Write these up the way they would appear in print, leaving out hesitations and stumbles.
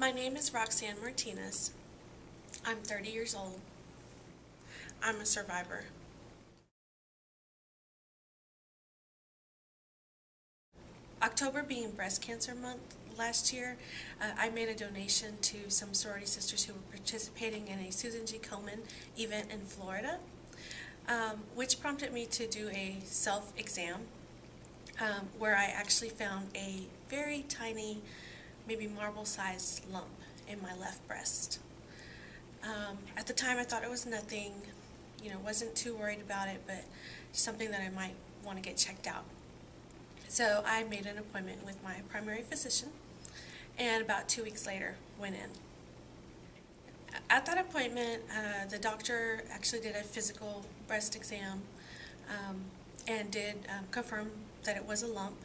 My name is Roxanne Martinez. I'm 30 years old. I'm a survivor. October being Breast Cancer Month last year, I made a donation to some sorority sisters who were participating in a Susan G. Komen event in Florida, which prompted me to do a self-exam where I actually found a very tiny, maybe marble-sized lump in my left breast. At the time I thought it was nothing, wasn't too worried about it, but something that I might want to get checked out. So I made an appointment with my primary physician, and about 2 weeks later went in. At that appointment, the doctor actually did a physical breast exam and did confirm that it was a lump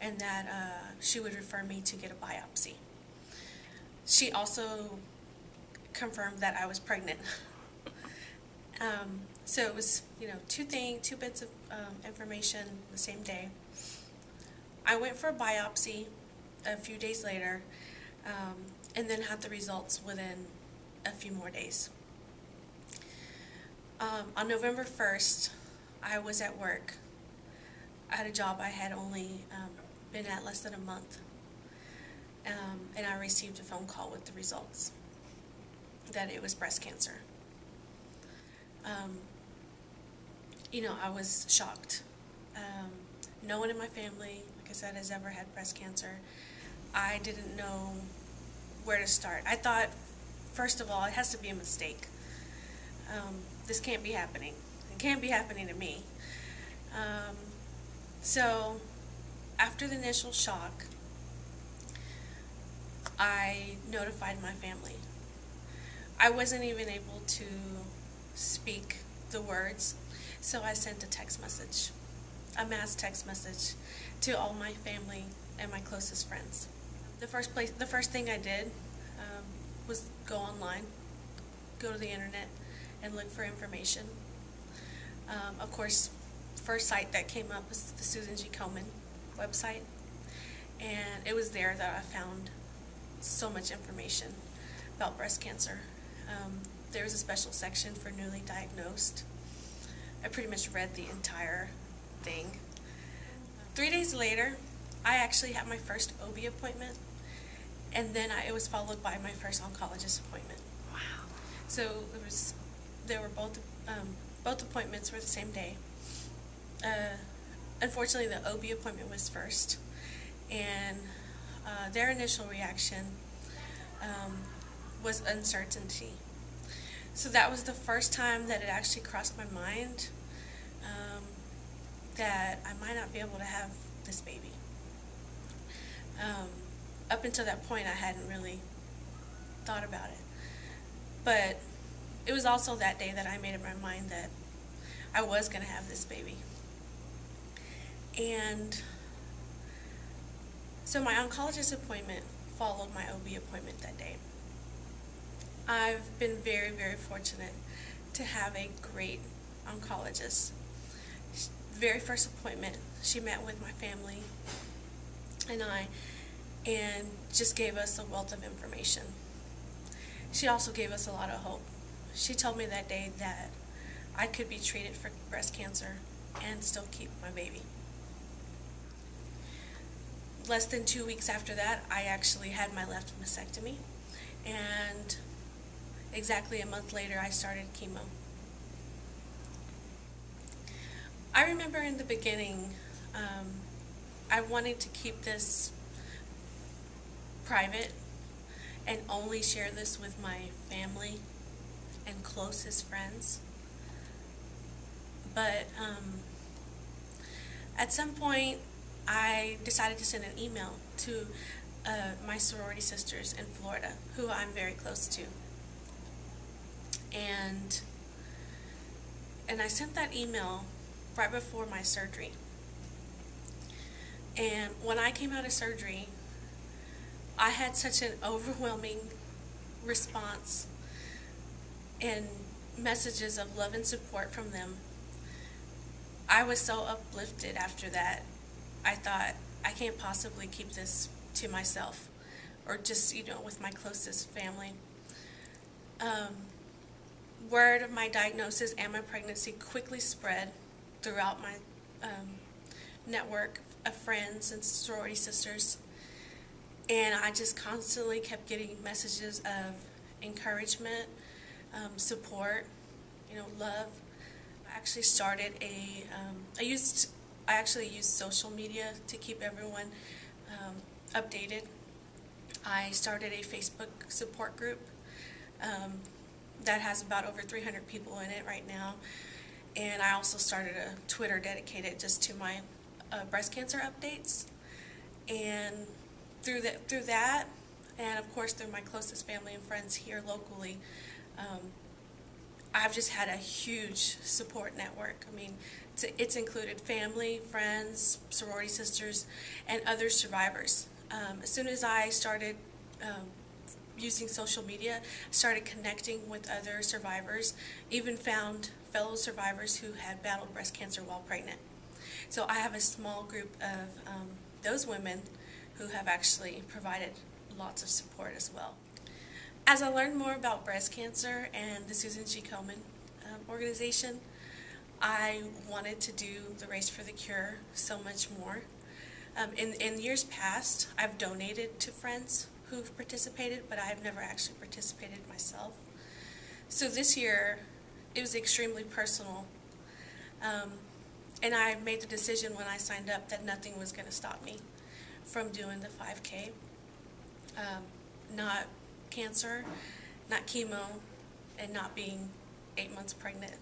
and that she would refer me to get a biopsy. She also confirmed that I was pregnant. So it was, two bits of information the same day. I went for a biopsy a few days later, and then had the results within a few more days. On November 1st, I was at work. I had a job I had only been at less than a month, and I received a phone call with the results that it was breast cancer. I was shocked. No one in my family, like I said, has ever had breast cancer. I didn't know where to start. I thought, first of all, it has to be a mistake. This can't be happening. It can't be happening to me. So, after the initial shock, I notified my family. I wasn't even able to speak the words, so I sent a text message, a mass text message, to all my family and my closest friends. The first thing I did was go online, go to the internet, and look for information. Of course, first site that came up was the Susan G. Komen website, and it was there that I found so much information about breast cancer. There was a special section for newly diagnosed. I pretty much read the entire thing. 3 days later, I actually had my first OB appointment, and then it was followed by my first oncologist appointment. Wow. So both appointments were the same day. Unfortunately, the OB appointment was first, and their initial reaction was uncertainty. So that was the first time that it actually crossed my mind that I might not be able to have this baby. Up until that point, I hadn't really thought about it. But it was also that day that I made up my mind that I was going to have this baby. And so my oncologist appointment followed my OB appointment that day. I've been very, very fortunate to have a great oncologist. Very first appointment, she met with my family and I, and just gave us a wealth of information. She also gave us a lot of hope. She told me that day that I could be treated for breast cancer and still keep my baby. Less than 2 weeks after that, I actually had my left mastectomy, and exactly a month later, I started chemo. I remember in the beginning, I wanted to keep this private and only share this with my family and closest friends. But at some point, I decided to send an email to my sorority sisters in Florida, who I'm very close to. And I sent that email right before my surgery. And when I came out of surgery, I had such an overwhelming response and messages of love and support from them. I was so uplifted after that. I thought, I can't possibly keep this to myself or just, with my closest family. Word of my diagnosis and my pregnancy quickly spread throughout my network of friends and sorority sisters. And I just constantly kept getting messages of encouragement, support, love. I actually started I actually used social media to keep everyone updated. I started a Facebook support group that has about over 300 people in it right now. And I also started a Twitter dedicated just to my breast cancer updates. And through that, and of course through my closest family and friends here locally, I've just had a huge support network. I mean, it's included family, friends, sorority sisters, and other survivors. As soon as I started using social media, started connecting with other survivors, even found fellow survivors who had battled breast cancer while pregnant. So I have a small group of those women who have actually provided lots of support as well. As I learned more about breast cancer and the Susan G. Komen organization, I wanted to do the Race for the Cure so much more. In years past, I've donated to friends who've participated, but I've never actually participated myself. So this year, it was extremely personal. And I made the decision when I signed up that nothing was going to stop me from doing the 5K. Not cancer, not chemo, and not being 8 months pregnant.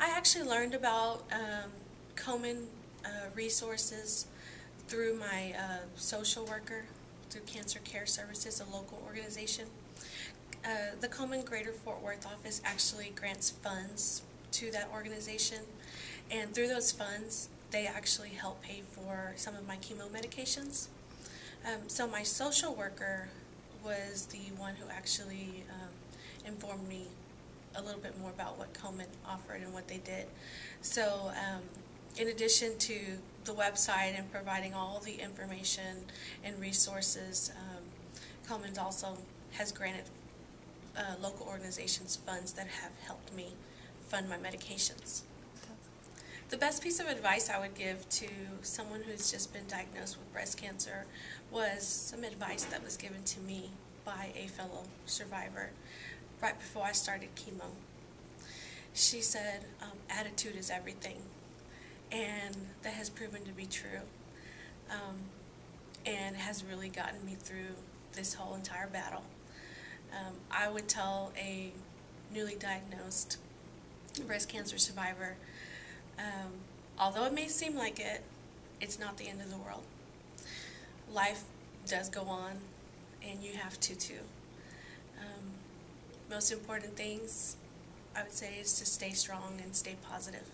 I actually learned about Komen Resources through my social worker, through Cancer Care Services, a local organization. The Komen Greater Fort Worth office actually grants funds to that organization, and through those funds they actually help pay for some of my chemo medications. So my social worker was the one who actually informed me a little bit more about what Komen offered and what they did. So in addition to the website and providing all the information and resources, Komen also has granted local organizations funds that have helped me fund my medications. The best piece of advice I would give to someone who's just been diagnosed with breast cancer was some advice that was given to me by a fellow survivor right before I started chemo. She said, attitude is everything, and that has proven to be true, and has really gotten me through this whole entire battle. I would tell a newly diagnosed breast cancer survivor, although it may seem like it, it's not the end of the world. Life does go on, and you have to too. Most important things, I would say, is to stay strong and stay positive.